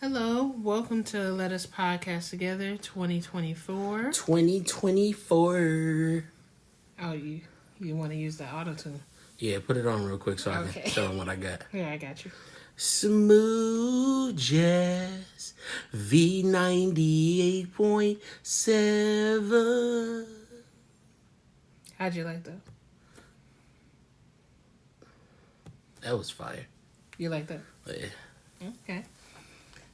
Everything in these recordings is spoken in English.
Hello, welcome to Let Us Podcast Together 2024. 2024. Oh, you want to use the auto-tune? Yeah, put it on real quick so I can show them what I got. Yeah, I got you. Smooth Jazz V98.7. How'd you like that? That was fire. You like that? Yeah. Okay.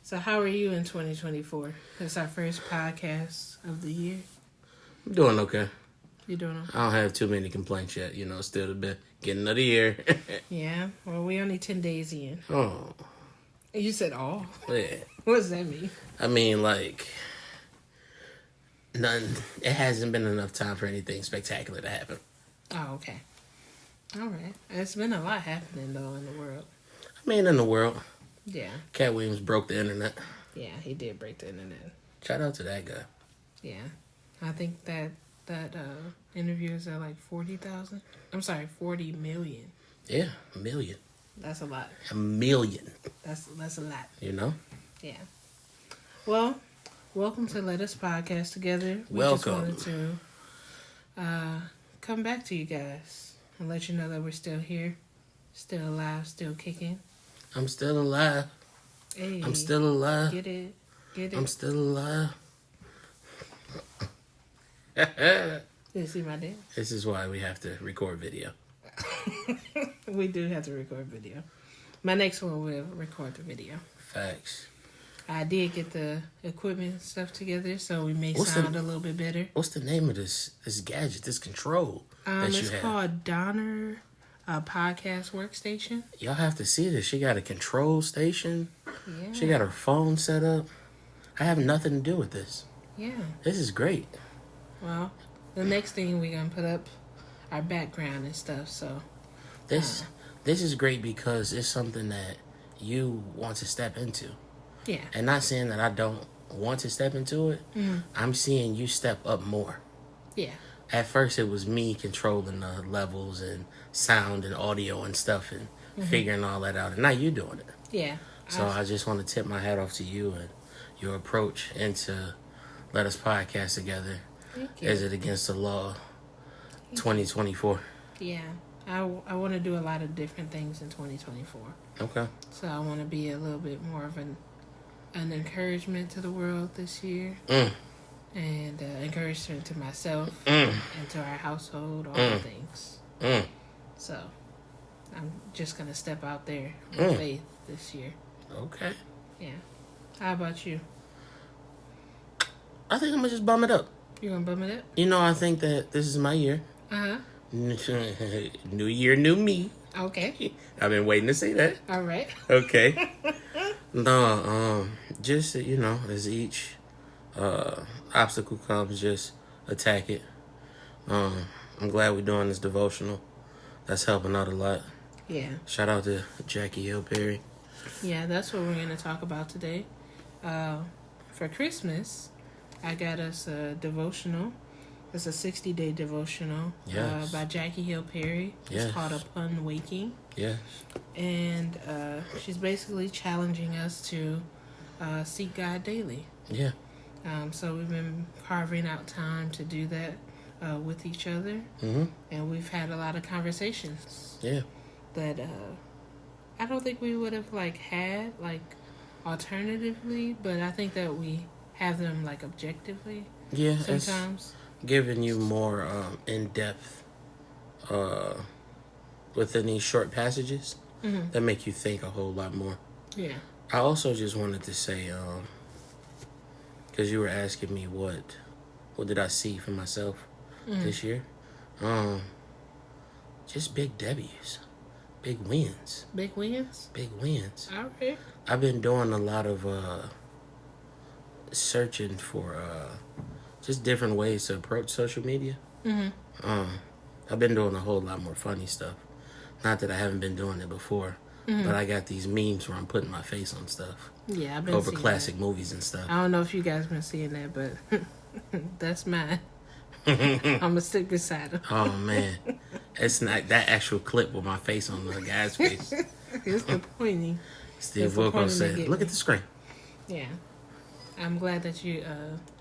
So how are you in 2024? It's our first podcast of the year. I'm doing okay. You doing okay? I don't have too many complaints yet. Still the beginning of the year. Yeah. Well, we only 10 days in. Oh. You said all? Yeah. What does that mean? I mean, none. It hasn't been enough time for anything spectacular to happen. Oh, okay. All right. It's been a lot happening, though, in the world. I mean, in the world. Yeah. Cat Williams broke the internet. Yeah, he did break the internet. Shout out to that guy. Yeah. I think that interviews are like 40,000. I'm sorry, 40 million. Yeah, a million. That's a lot. A million. That's a lot. Yeah. Well, welcome to Let Us Podcast Together. We Welcome. just wanted to come back to you guys and let you know that we're still here, still alive, still kicking. I'm still alive. Hey, I'm still alive. Get it. I'm still alive. Did you see my dance? This is why we have to record video. We do have to record video. My next one will record the video. Facts. I did get the equipment and stuff together, so we may sound a little bit better. What's the name of this gadget, this control that you it's have? called Donner Podcast Workstation. Y'all have to see this. She got a control station. Yeah. She got her phone set up. I have nothing to do with this. Yeah. This is great. Well, the next thing we're going to put up our background and stuff, so. This is great because it's something that you want to step into. Yeah. And not saying that I don't want to step into it. Mm-hmm. I'm seeing you step up more. Yeah. At first, it was me controlling the levels and sound and audio and stuff and figuring all that out. And now you're doing it. Yeah. So I just want to tip my hat off to you and your approach into Let Us Podcast Together. Thank you. Is it against the law? 2024. Yeah. I want to do a lot of different things in 2024. Okay. So I want to be a little bit more of an encouragement to the world this year. And encouragement to myself and to our household, all the things. So I'm just going to step out there with faith this year. Okay. Yeah. How about you? I think I'm going to just bum it up. You going to bum it up? I think that this is my year. Uh-huh. New year, new me. Okay. I've been waiting to say that. All right. Okay. No, just, as each obstacle comes, just attack it. I'm glad we're doing this devotional. That's helping out a lot. Yeah. Shout out to Jackie Hill Perry. Yeah, that's what we're going to talk about today. For Christmas, I got us a devotional. It's a 60-day devotional by Jackie Hill Perry. It's called Upon Waking. Yes. And she's basically challenging us to seek God daily. Yeah. So we've been carving out time to do that with each other. Mm-hmm. And we've had a lot of conversations. Yeah. That I don't think we would have had alternatively, but I think that we have them objectively. Yeah. Sometimes. Giving you more in-depth within these short passages that make you think a whole lot more. Yeah. I also just wanted to say, because you were asking me what did I see for myself this year, just big W's, big wins. Big wins? Big wins. All right. I've been doing a lot of searching for just different ways to approach social media. I've been doing a whole lot more funny stuff. Not that I haven't been doing it before, but I got these memes where I'm putting my face on stuff. Yeah, I've been over seeing classic that. Movies and stuff. I don't know if you guys been seeing that, but that's mine. I'm gonna stick beside him. Oh man, it's not that actual clip with my face on the guy's face. It's the pointing. Steve Wilkos said, "Look at the screen." Yeah. I'm glad that you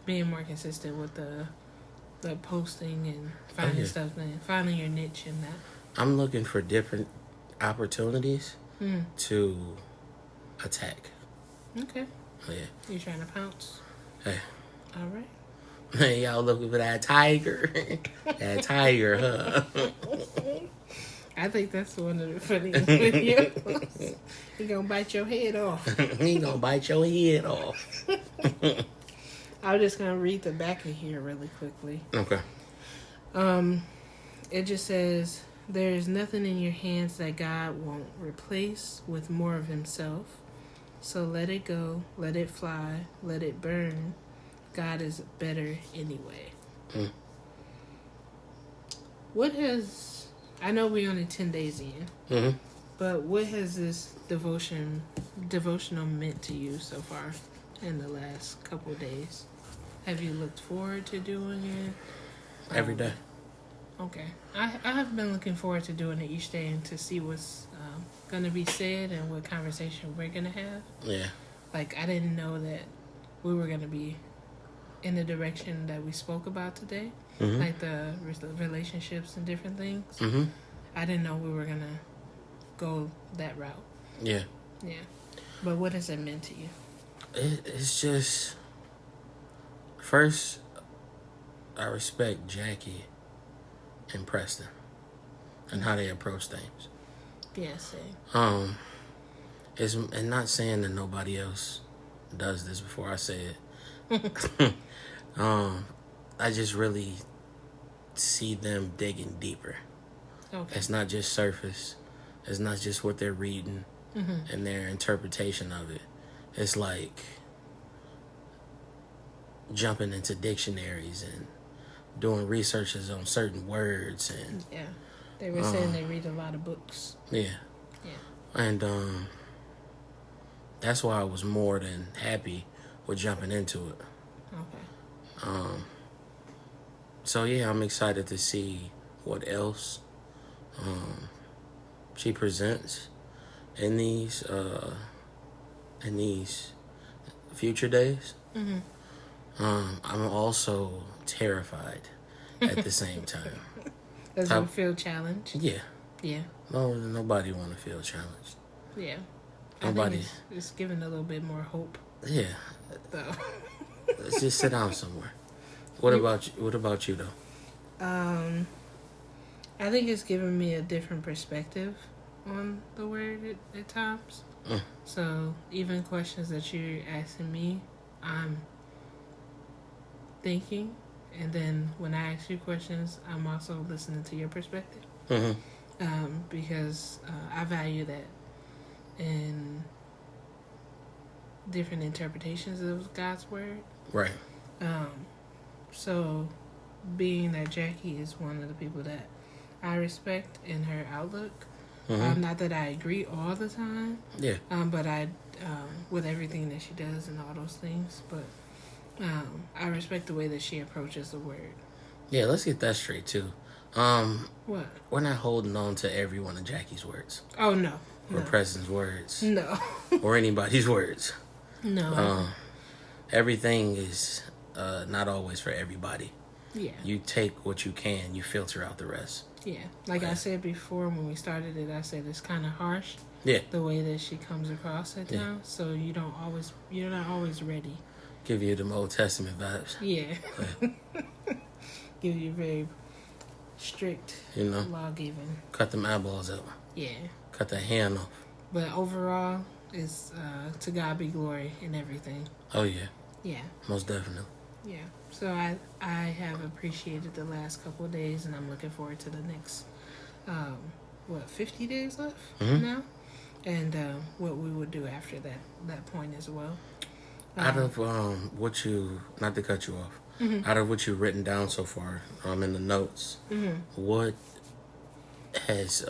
being more consistent with the posting and finding stuff and finding your niche in that. I'm looking for different opportunities to attack. Okay. Yeah. You trying to pounce? Hey. All right. Hey, y'all looking for that tiger? That tiger, huh? I think that's one of the funniest videos. He gonna bite your head off. He gonna bite your head off. I'm just gonna read the back of here really quickly. Okay. It just says, there is nothing in your hands that God won't replace with more of himself. So let it go, let it fly, let it burn. God is better anyway. What has, I know we're only 10 days in, but what has this devotional meant to you so far in the last couple of days? Have you looked forward to doing it? Every day. Okay. I have been looking forward to doing it each day and to see what's going to be said and what conversation we're going to have. Yeah. Like, I didn't know that we were going to be in the direction that we spoke about today. Like the relationships and different things. I didn't know we were going to go that route. Yeah. Yeah. But what has it meant to you? It's just... First, I respect Jackie and Preston and how they approach things. Yeah, same. It's, and not saying that nobody else does this before I say it. I just really see them digging deeper. Okay. It's not just surface. It's not just what they're reading and their interpretation of it. It's like jumping into dictionaries and doing researches on certain words. And yeah, they were saying they read a lot of books. Yeah. And that's why I was more than happy with jumping into it. Okay. So yeah, I'm excited to see what else she presents in these future days. I'm also terrified at the same time. Does it feel challenged? Yeah. Yeah. No, nobody want to feel challenged. Yeah. Nobody. I think it's giving a little bit more hope. Yeah. Though. Let's just sit down somewhere. What about you? What about you though? I think it's giving me a different perspective on the word at times. So even questions that you're asking me, I'm thinking, and then when I ask you questions, I'm also listening to your perspective. Because I value that in different interpretations of God's word. Right. So being that Jackie is one of the people that I respect in her outlook, not that I agree all the time. Yeah. But I, with everything that she does and all those things, but I respect the way that she approaches the word. Yeah, let's get that straight too. What? We're not holding on to every one of Jackie's words. Oh no. Or Preston's words. No. Or anybody's words. No. Everything is not always for everybody. Yeah. You take what you can. You filter out the rest. Yeah. Like I said before when we started it, I said it's kind of harsh. Yeah. The way that she comes across at times, so you're not always ready. Give you them Old Testament vibes. Yeah. Give you very strict, law giving. Cut them eyeballs out. Yeah. Cut the hand off. But overall, it's to God be glory in everything. Oh yeah. Yeah. Most definitely. Yeah. So I have appreciated the last couple of days, and I'm looking forward to the next 50 days left now, and what we would do after that point as well. Out of what you, not to cut you off, out of what you've written down so far, in the notes, what has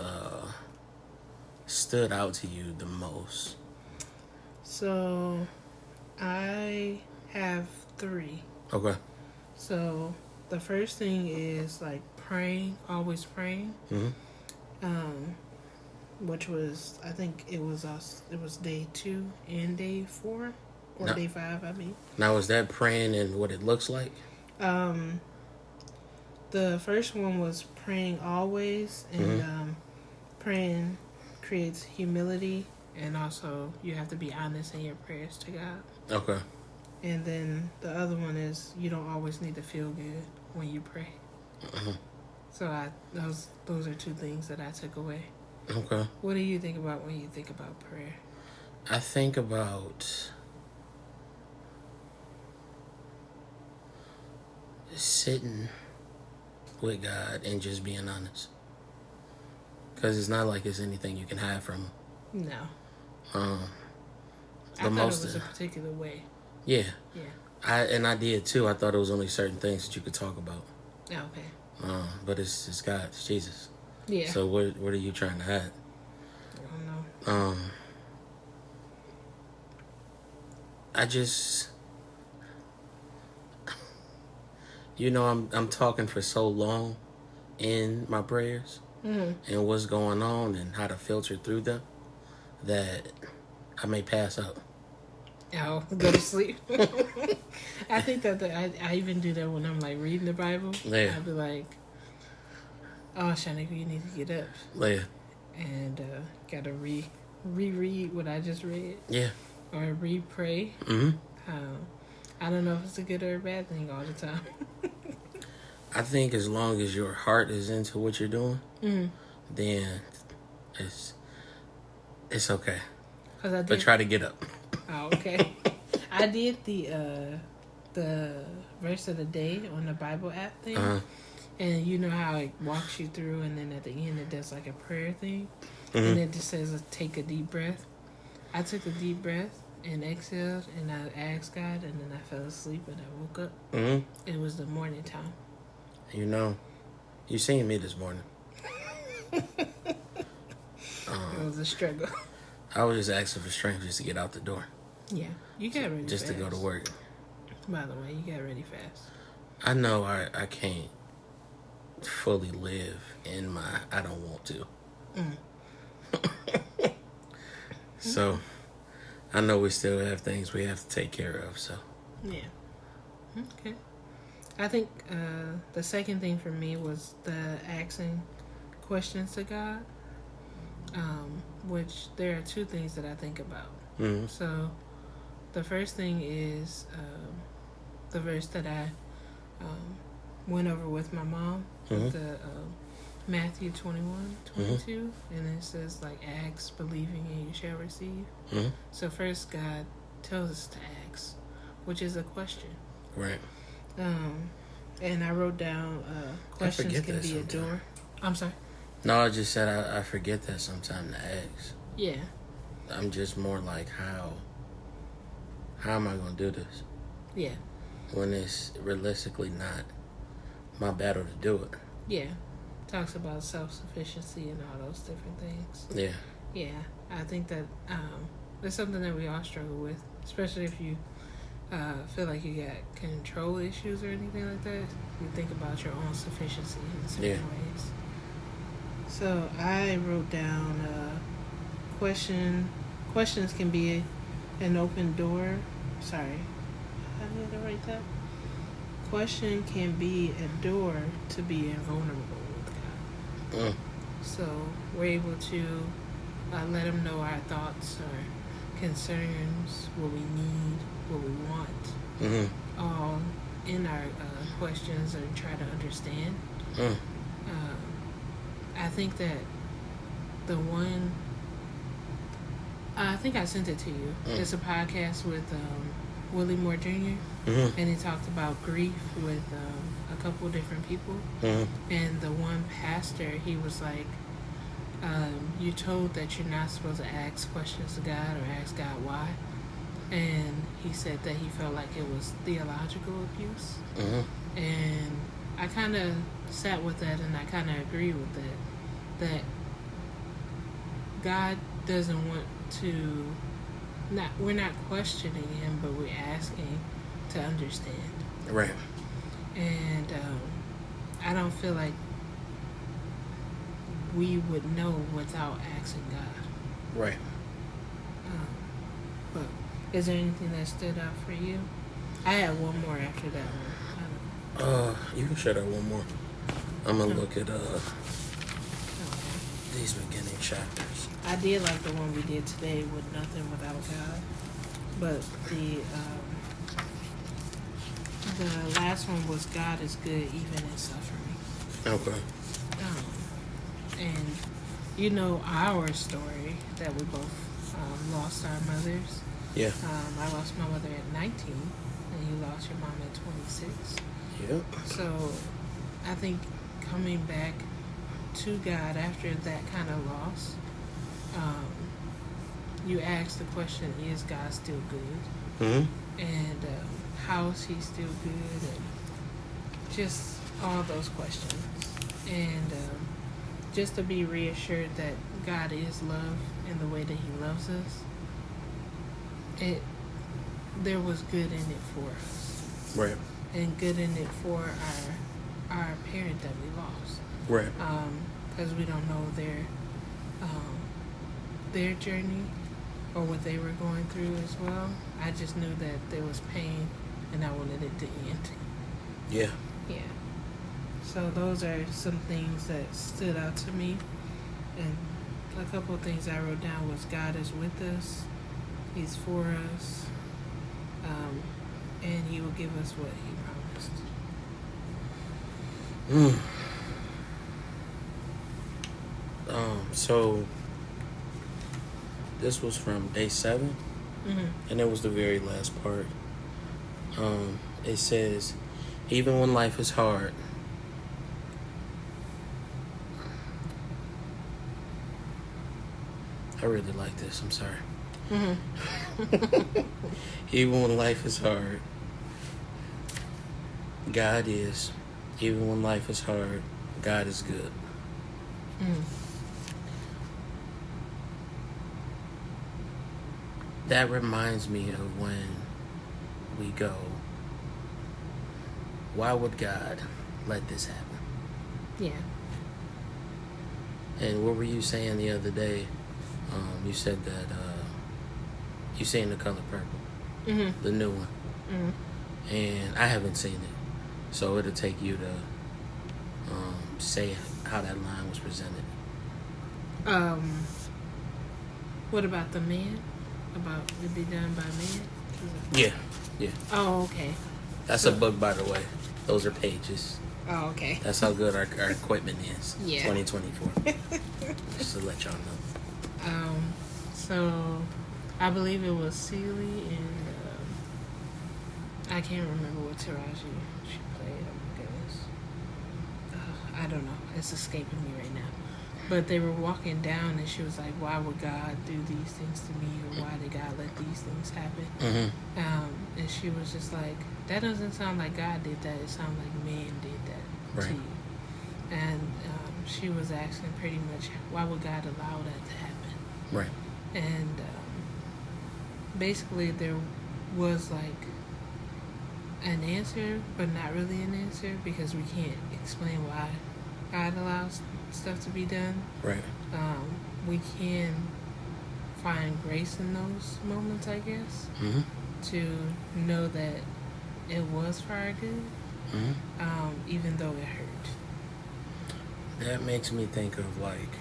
stood out to you the most? So, I have 3. Okay. So, the first thing is like praying, always praying. Which was, I think it was day 2 and day 4, or day 5, I mean. Now, is that praying and what it looks like? The first one was praying always, and praying creates humility, and also you have to be honest in your prayers to God. Okay. And then the other one is you don't always need to feel good when you pray. So those are 2 things that I took away. Okay. What do you think about when you think about prayer? I think about sitting with God and just being honest. Because it's not like it's anything you can hide from Him. No. I thought it was a particular way. Yeah. Yeah. I did too. I thought it was only certain things that you could talk about. Oh, okay. But it's God, it's Jesus. Yeah. So what are you trying to hide? I don't know. I just, I'm talking for so long in my prayers and what's going on and how to filter through them that I may pass out. Oh, go to sleep. I think that I even do that when I'm like reading the Bible. Yeah. I'll be like, "Oh, Shanika, you need to get up." Yeah. And gotta reread what I just read. Yeah. Or re-pray. I don't know if it's a good or a bad thing all the time. I think as long as your heart is into what you're doing, then it's okay. But try to get up. Oh, okay. I did the verse of the day on the Bible app thing. And you know how it walks you through, and then at the end it does like a prayer thing. And it just says, take a deep breath. I took a deep breath and exhaled, and I asked God, and then I fell asleep, and I woke up. It was the morning time. You seen me this morning. It was a struggle. I was just asking for strength just to get out the door. Yeah, you got ready just fast. to go to work. By the way, you got ready fast. I know I can't fully live in my I don't want to. So I know we still have things we have to take care of. So yeah, okay. I think the second thing for me was the asking questions to God, which there are 2 things that I think about. So the first thing is the verse that I went over with my mom, the Matthew 21:22, and it says like, ask, believing, and you shall receive. So first God tells us to ask, which is a question. Right. And I wrote down questions can be a door. I'm sorry? No, I just said I forget that sometimes to ask. Yeah. I'm just more like, how am I going to do this? Yeah. When it's realistically not my battle to do it. Yeah. Talks about self-sufficiency and all those different things. Yeah. Yeah. I think that it's something that we all struggle with, especially if you feel like you got control issues or anything like that. You think about your own sufficiency in certain ways. So I wrote down questions can be an open door. Sorry, I need to write that. Question can be a door to being vulnerable with God. So we're able to let Him know our thoughts or concerns, what we need, what we want, all in our questions, and try to understand. I think that I think I sent it to you. It's a podcast with Willie Moore Jr. And he talked about grief with a couple different people. And the one pastor, he was like, you're told that you're not supposed to ask questions to God or ask God why. And he said that he felt like it was theological abuse. And I kind of sat with that, and I kind of agree with that. That God doesn't want to, we're not questioning Him, but we're asking to understand. Right. And I don't feel like we would know without asking God. Right. But Is there anything that stood out for you? I had one more after that one. You can share that one more. I'm gonna look at Okay. these beginning chapters. I did like the one we did today with Nothing Without God, but the last one was God is good even in suffering. Okay. And you know our story that we both lost our mothers. Yeah. I lost my mother at 19, and you lost your mom at 26. Yep. So I think coming back to God after that kind of loss, you ask the question, is God still good? Mm-hmm. And how is he still good? And just all those questions. And just to be reassured that God is love in the way that he loves us, there was good in it for us. Right. And good in it for our parent that we lost. Right. Because we don't know their journey or what they were going through as well. I just knew that there was pain and I wanted it to end. Yeah. Yeah. So those are some things that stood out to me. And a couple of things I wrote down was God is with us. He's for us. And he will give us what he promised. So this was from day 7, and it was the very last part. It says, even when life is hard, I really like this, I'm sorry. Even when life is hard, God is. Even when life is hard, God is good. That reminds me of when we go, why would God let this happen? Yeah. And what were you saying the other day? You said that you seen The Color Purple, the new one, and I haven't seen it, so it'll take you to say how that line was presented. What about the man? About to be done by man? Yeah. Oh, okay. That's a book, by the way. Those are pages. Oh, okay. That's how good our equipment is. Yeah. 2024. Just to let y'all know. So I believe it was Celie and I can't remember what Taraji she played. Oh my goodness. I don't know. It's escaping me right now. But they were walking down and she was like, why would God do these things to me? Or why did God let these things happen? And she was just like, that doesn't sound like God did that. It sounds like man did that to you. And she was asking pretty much, why would God allow that to happen? Right. And basically there was like an answer, but not really an answer because we can't explain why God allows stuff to be done. Right. We can find grace in those moments, I guess, to know that it was for our good, even though it hurt. That makes me think of like,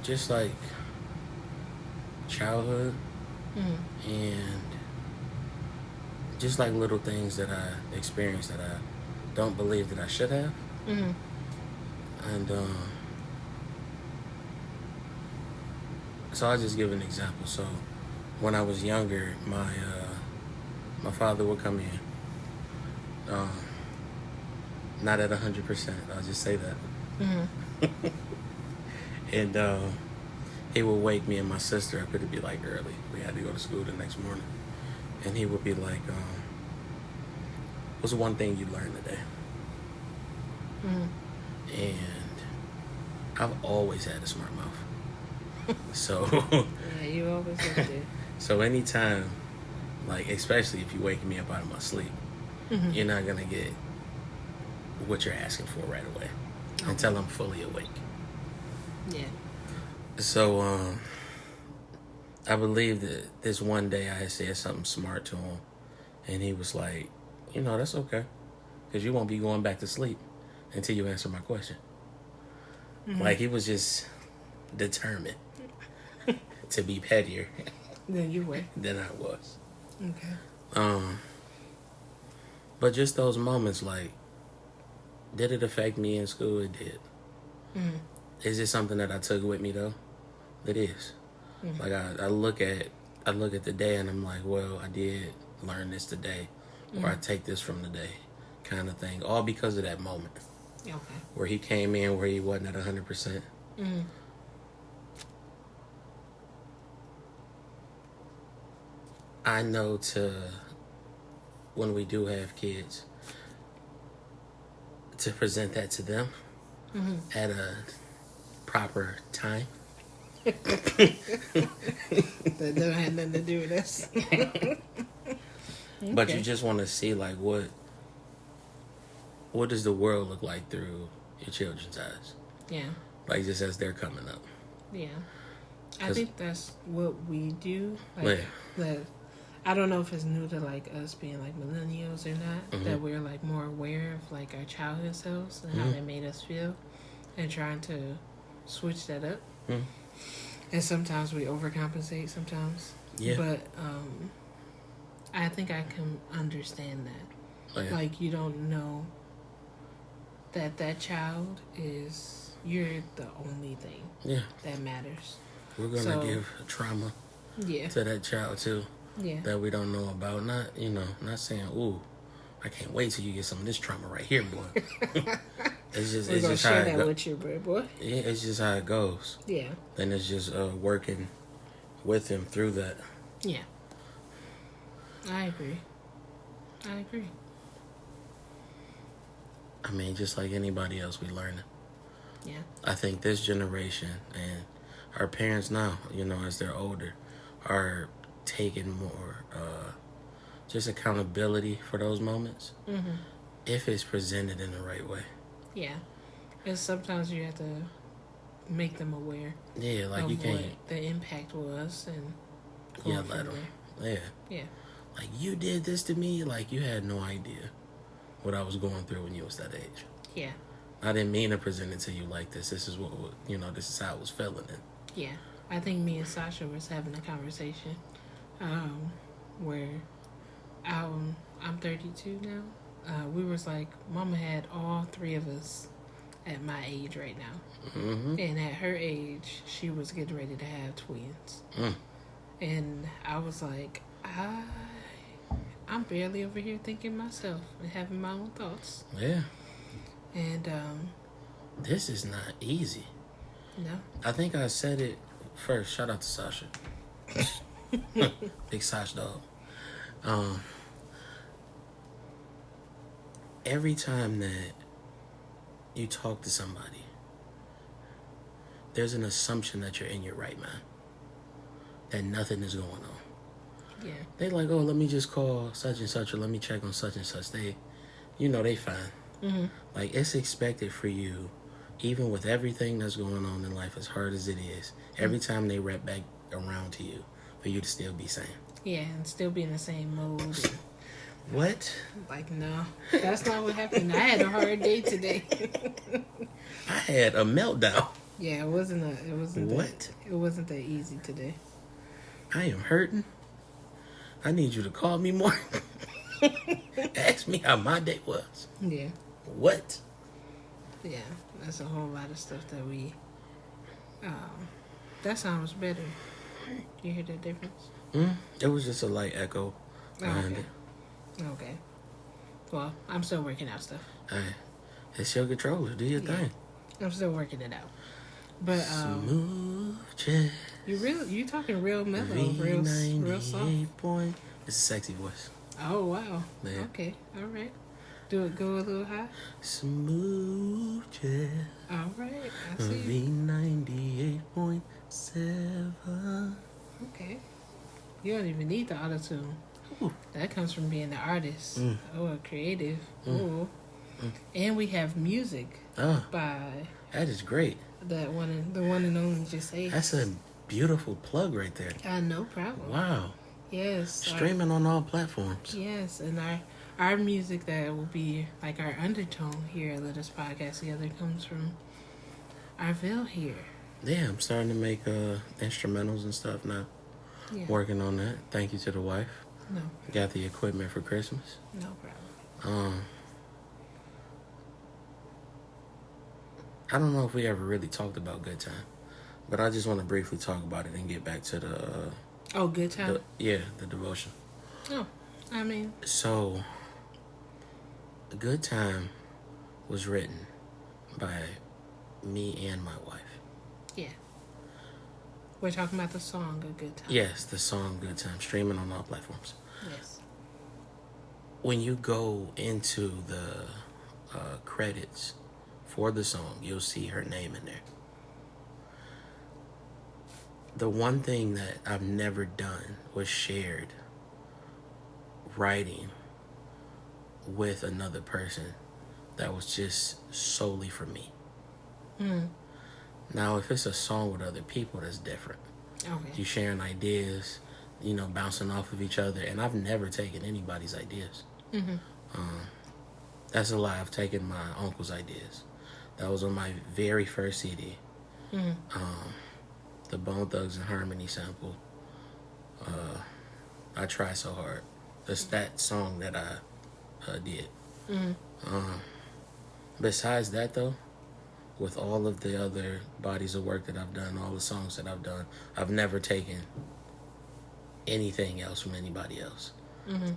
just like childhood, and just like little things that I experienced that I don't believe that I should have. And so I'll just give an example. So when I was younger, my father would come in, not at 100%, I'll just say that. And he would wake me and my sister up. It'd be like early. We had to go to school the next morning. And he would be like, what's one thing you learned today? And I've always had a smart mouth. So Yeah, you always have to. so anytime, like especially if you wake me up out of my sleep, you're not gonna get what you're asking for right away until I'm fully awake. Yeah. So I believe that this one day I had said something smart to him, and he was like, that's okay, because you won't be going back to sleep until you answer my question. Mm-hmm. Like, he was just determined to be pettier than you were. Than I was. Okay. But just those moments, like, did it affect me in school? It did. Mm-hmm. Is it something that I took with me though? It is. Mm-hmm. Like, I look at the day and I'm like, well, I did learn this today, or I take this from the day, kind of thing. All because of that moment. Okay. Where he came in where he wasn't at 100%. Mm-hmm. I know when we do have kids, to present that to them at a proper time. That don't have nothing to do with us. Okay. But you just want to see, like, what does the world look like through your children's eyes? Yeah. Like, just as they're coming up. Yeah. I think that's what we do. Like, I don't know if it's new to, like, us being, like, millennials or not, that we're, like, more aware of, like, our childhood selves and how they made us feel, and trying to switch that up. Mm-hmm. And sometimes we overcompensate sometimes. Yeah. But I think I can understand that. Oh, yeah. Like, you don't know that child is, you're the only thing that matters. We're going to give trauma to that child, too. Yeah. That we don't know about. Not saying, ooh, I can't wait till you get some of this trauma right here, boy. It's just how it goes. With you, boy. Yeah, it's just how it goes. Yeah. And it's just working with him through that. Yeah. I agree. I mean, just like anybody else, we learn it. Yeah. I think this generation and our parents now, as they're older, are taking more just accountability for those moments if it's presented in the right way. Yeah. And sometimes you have to make them aware. Yeah, like of you can't. What the impact was and let them. Yeah. Yeah. Like, you did this to me. Like, you had no idea what I was going through when you was that age. Yeah. I didn't mean to present it to you like this. This is what this is how I was feeling it. Yeah. I think me and Sasha was having a conversation where I'm 32 now. We was like, Mama had all three of us at my age right now. Mm-hmm. And at her age, she was getting ready to have twins. Mm. And I was like, I'm barely over here thinking myself and having my own thoughts. Yeah. And this is not easy. No. I think I said it first. Shout out to Sasha. Big Sasha dog. Every time that you talk to somebody, there's an assumption that you're in your right mind, that nothing is going on. Yeah. They like, oh, let me just call such and such, or let me check on such and such. They fine. Mm-hmm. Like, it's expected for you, even with everything that's going on in life, as hard as it is, every time they wrap back around to you, for you to still be sane. Yeah, and still be in the same mode. What? Like, no, that's not what happened. I had a hard day today. I had a meltdown. Yeah, it wasn't that easy today. I am hurting. I need you to call me more. Ask me how my day was. Yeah. What? Yeah, that's a whole lot of stuff that we. That sounds better. You hear the difference? It was just a light echo behind it. Okay. Well, I'm still working out stuff. Hey, it's your controller. Do your thing. I'm still working it out. But smooth jazz. You talking real mellow, real soft. Point. It's a sexy voice. Oh wow. Yeah. Okay. All right. Do it go a little high. Smooth jazz. All right. I see. V98.7. Okay. You don't even need the auto-tune. Ooh. That comes from being an artist. A creative. Ooh. And we have music by. That is great. The one and only Just Ace. That's a beautiful plug right there. No problem. Wow. Yes. Streaming on all platforms. Yes, and our music that will be like our undertone here at Let Us Podcast Together comes from our Veil here. Yeah, I'm starting to make instrumentals and stuff now. Yeah. Working on that. Thank you to the wife. No. Got the equipment for Christmas. No problem. I don't know if we ever really talked about Good Time, but I just want to briefly talk about it and get back to the Good Time. the devotion. Oh, I mean, so Good Time was written by me and my wife. yeah. We're talking about the song A Good Time. Yes, the song Good Time, streaming on all platforms. Yes. When you go into the credits for the song, you'll see her name in there. The one thing that I've never done was shared writing with another person that was just solely for me. Now, if it's a song with other people, that's different. Okay. You sharing ideas, bouncing off of each other, and I've never taken anybody's ideas. That's a lie. I've taken my uncle's ideas. That was on my very first CD. The Bone Thugs and Harmony sample. I Try So Hard. That's that song that I did. Besides that, though, with all of the other bodies of work that I've done, all the songs that I've done, I've never taken anything else from anybody else.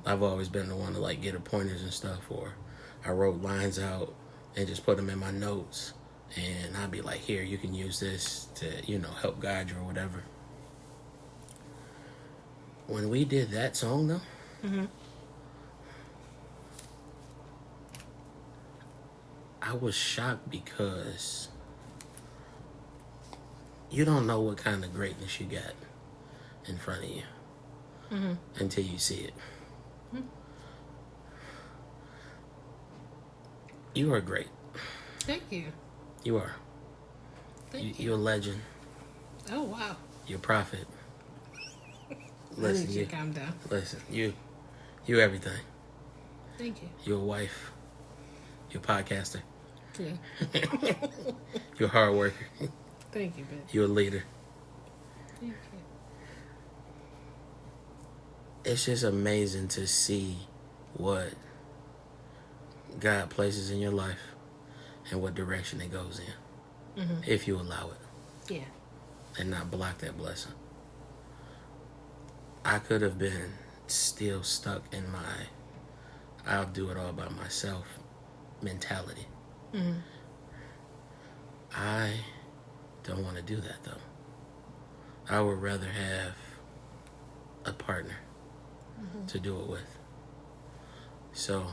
I've always been the one to like get the pointers and stuff, or I wrote lines out and just put them in my notes, and I'd be like, here, you can use this to, help guide you or whatever. When we did that song, though, I was shocked because you don't know what kind of greatness you got in front of you until you see it. You are great. Thank you. You are. Thank you. You're a legend. Oh, wow. You're a prophet. I need you to calm down. Listen, you everything. Thank you. You're a wife. You're a podcaster. Yeah. You're a hard worker. Thank you, babe. You're a leader. Thank you. It's just amazing to see what God places in your life and what direction it goes in, if you allow it. Yeah. And not block that blessing. I could have been still stuck in my I'll do it all by myself mentality. I don't want to do that, though. I would rather have a partner to do it with. So,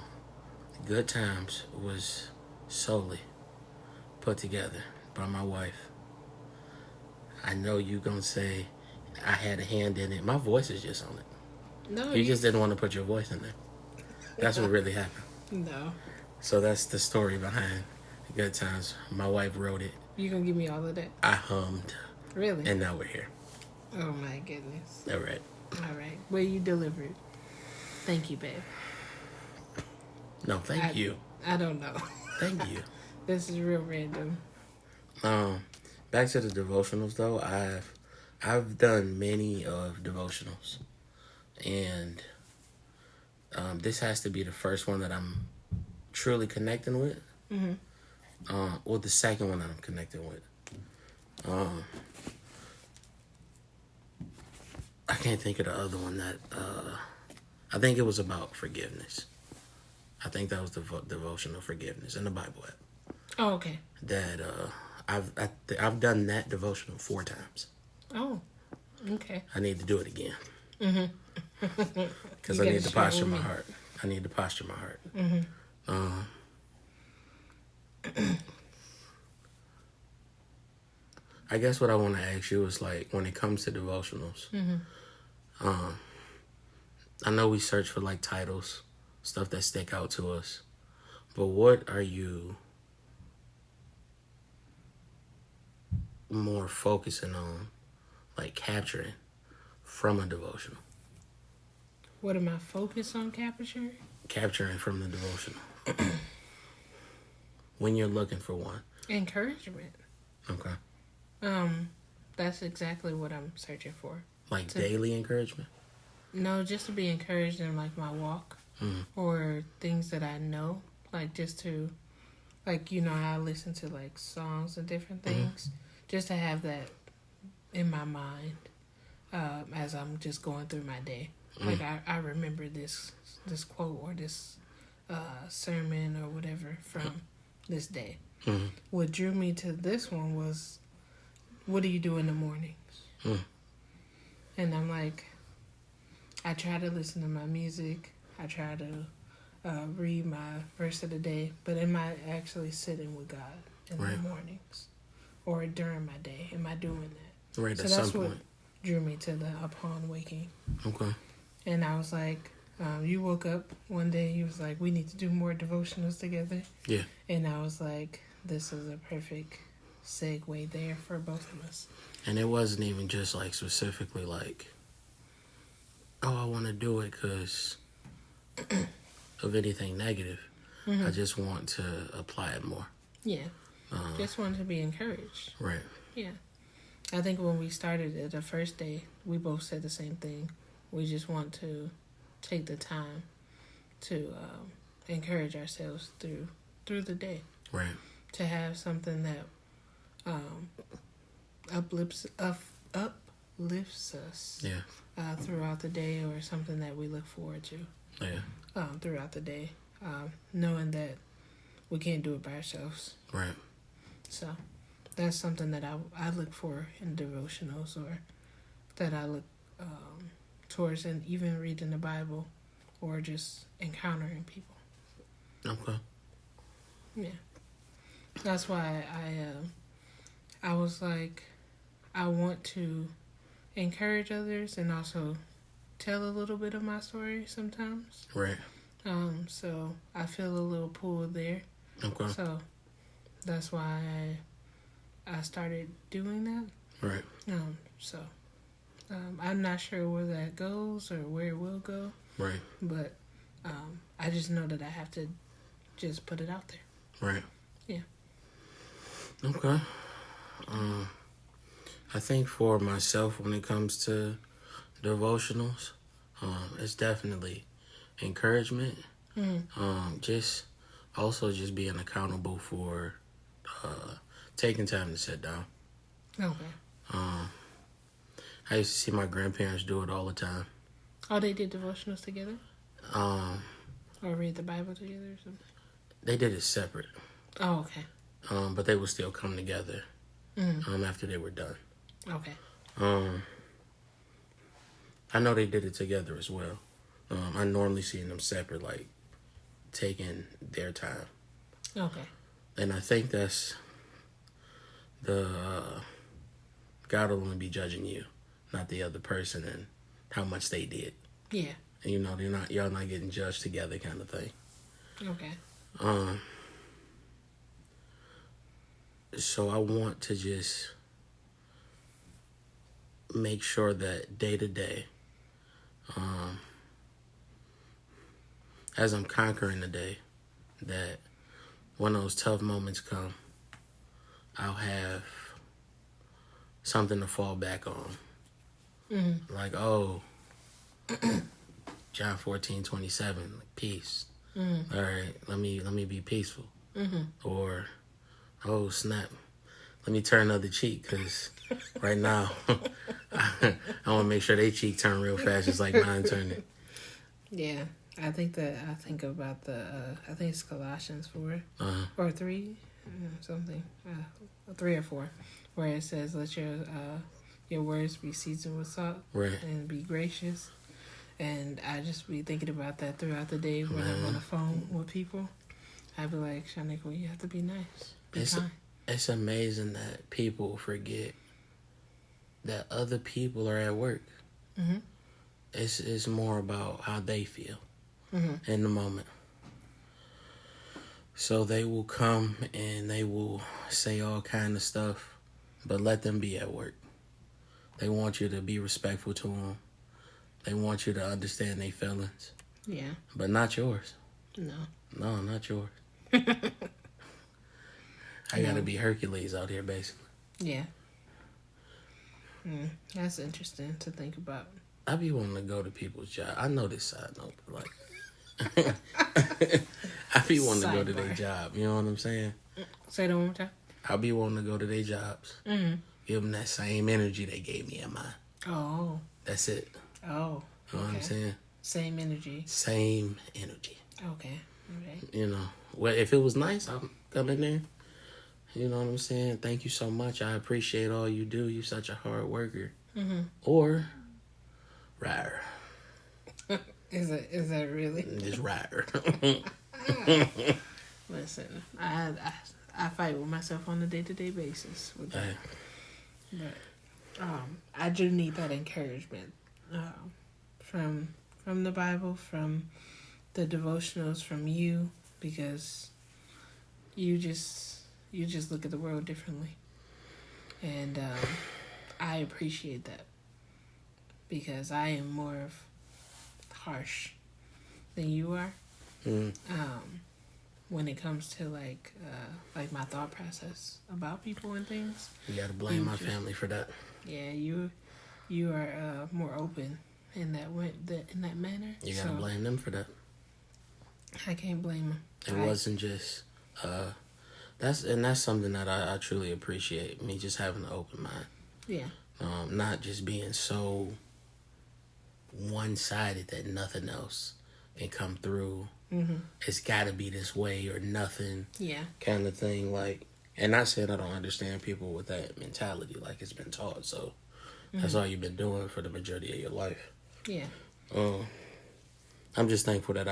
Good Times was solely put together by my wife. I know you gonna say I had a hand in it. My voice is just on it. No, You just didn't want to put your voice in there. That's what really happened. No. So that's the story behind Good Times. My wife wrote it. You gonna give me all of that? I hummed. Really? And now we're here. Oh my goodness. All right. All right. Well, you delivered. Thank you, babe. No, thank you. I don't know. Thank you. This is real random. Back to the devotionals though. I've done many of devotionals, and this has to be the first one that I'm truly connecting with. Well, the second one that I'm connecting with. I can't think of the other one that. I think it was about forgiveness. I think that was the devotional forgiveness in the Bible app. Oh, okay. That I've done that devotional 4 times. Oh, okay. I need to do it again. Because I need to posture my heart. I need to posture my heart. I guess what I want to ask you is, like, when it comes to devotionals, I know we search for like titles, stuff that stick out to us, but what are you more focusing on? like capturing from a devotional? What am I focused on capturing? Capturing from the devotional. When you're looking for one. Encouragement. Okay. That's exactly what I'm searching for. Like daily encouragement? No, just to be encouraged in like my walk or things that I know. Like just to, like, you know, I listen to like songs and different things. Just to have that in my mind as I'm just going through my day. Like I remember this quote or this sermon or whatever from this day. What drew me to this one was, what do you do in the mornings? And I'm like, I try to listen to my music. I try to read my verse of the day. But am I actually sitting with God in the mornings? Or during my day? Am I doing that? Right, so at that's some what point. drew me to the upon waking. Okay. And I was like, you woke up one day, you was like, we need to do more devotionals together. Yeah. And I was like, this is a perfect segue there for both of us. And it wasn't even just like specifically like, oh, I want to do it because of anything negative. I just want to apply it more. Yeah. Just wanted to be encouraged. Right. Yeah. I think when we started it the first day, we both said the same thing. We just want to take the time to encourage ourselves through the day. Right. To have something that uplifts us throughout the day, or something that we look forward to throughout the day, knowing that we can't do it by ourselves. Right. So that's something that I look for in devotionals, or that I look towards in even reading the Bible, or just encountering people. Okay. Yeah. That's why I was like, I want to encourage others and also tell a little bit of my story sometimes. Right. So I feel a little pull there. Okay. So that's why I started doing that. Right. So I'm not sure where that goes or where it will go. Right. But I just know that I have to just put it out there. Right. Yeah. Okay. I think for myself, when it comes to devotionals, it's definitely encouragement. Just being accountable for taking time to sit down. Okay. I used to see my grandparents do it all the time. Oh, they did devotionals together? Or read the Bible together or something? They did it separate. Oh, okay. But they would still come together after they were done. Okay. I know they did it together as well. I normally see them separate, like taking their time. Okay. And I think that's God will only be judging you, not the other person, and how much they did. Yeah. And y'all not getting judged together, kind of thing. Okay. So I want to just make sure that day to day, as I'm conquering the day, that when those tough moments come, I'll have something to fall back on. Mm-hmm. Like, John 14:27, like, peace. Mm-hmm. All right, let me be peaceful. Mm-hmm. Or, oh snap, let me turn the other cheek, because right now I want to make sure they cheek turn real fast, just like mine turning. Yeah, I think about I think it's Colossians 4 or 3, something, 3 or 4, where it says, "Let your words be seasoned with salt, right, and be gracious." And I just be thinking about that throughout the day when I'm on the phone with people. I'd be like, Shaniqua, you have to be nice. Be kind. It's amazing that people forget that other people are at work. Mm-hmm. It's more about how they feel in the moment. So they will come and they will say all kind of stuff, but let them be at work. They want you to be respectful to them. They want you to understand their feelings. Yeah. But not yours. No. No, not yours. I gotta be Hercules out here, basically. Yeah. That's interesting to think about. I be wanting to go to people's job. I know this side note, but like, I be wanting to go to their job. You know what I'm saying? Say that one more time. I be wanting to go to their jobs. Give them that same energy they gave me in mine. Oh. That's it. Oh. You know what I'm saying? Same energy. Same energy. Okay. You know, well, if it was nice, I'm coming there. You know what I'm saying? Thank you so much. I appreciate all you do. You're such a hard worker. Or, rar. Is that really? Just rar. Listen, I fight with myself on a day-to-day basis with that. But I do need that encouragement from the Bible, from the devotionals, from you, because you just look at the world differently, and I appreciate that because I am more harsh than you are. When it comes to like my thought process about people and things. You gotta blame my family for that. Yeah, you are more open in that manner. You gotta blame them for that. I can't blame them. It wasn't just that's something that I truly appreciate. Me just having an open mind. Yeah. Not just being so one-sided that nothing else can come through. It's gotta be this way or nothing. Yeah. Kind of thing. Like, and not saying I don't understand people with that mentality, like it's been taught. So that's all you've been doing for the majority of your life. Yeah. I'm just thankful that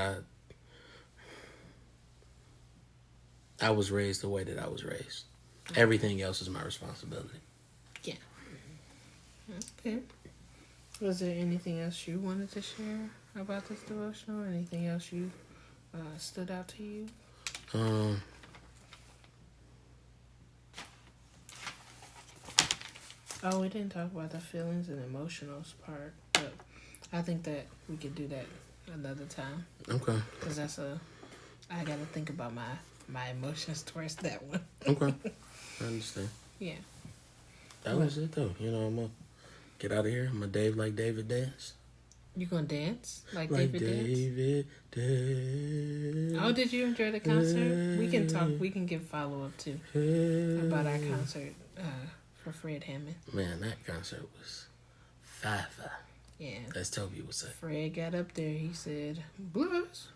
I was raised the way that I was raised. Everything else is my responsibility. Yeah. Okay. Was there anything else you wanted to share about this devotional? Anything else you stood out to you? Oh, we didn't talk about the feelings and emotionals part, but I think that we could do that another time. Okay. Because I got to think about my emotions towards that one. Okay. I understand. Yeah. That was it, though. You know, I'm going to get out of here. I'm going to Dave like David dance. You going to dance like David dance? Oh, did you enjoy the concert? We can talk. We can give follow-up, too, about our concert for Fred Hammond. Man, that concert was fire. Yeah. As Toby would say. Fred got up there. He said, "Blues."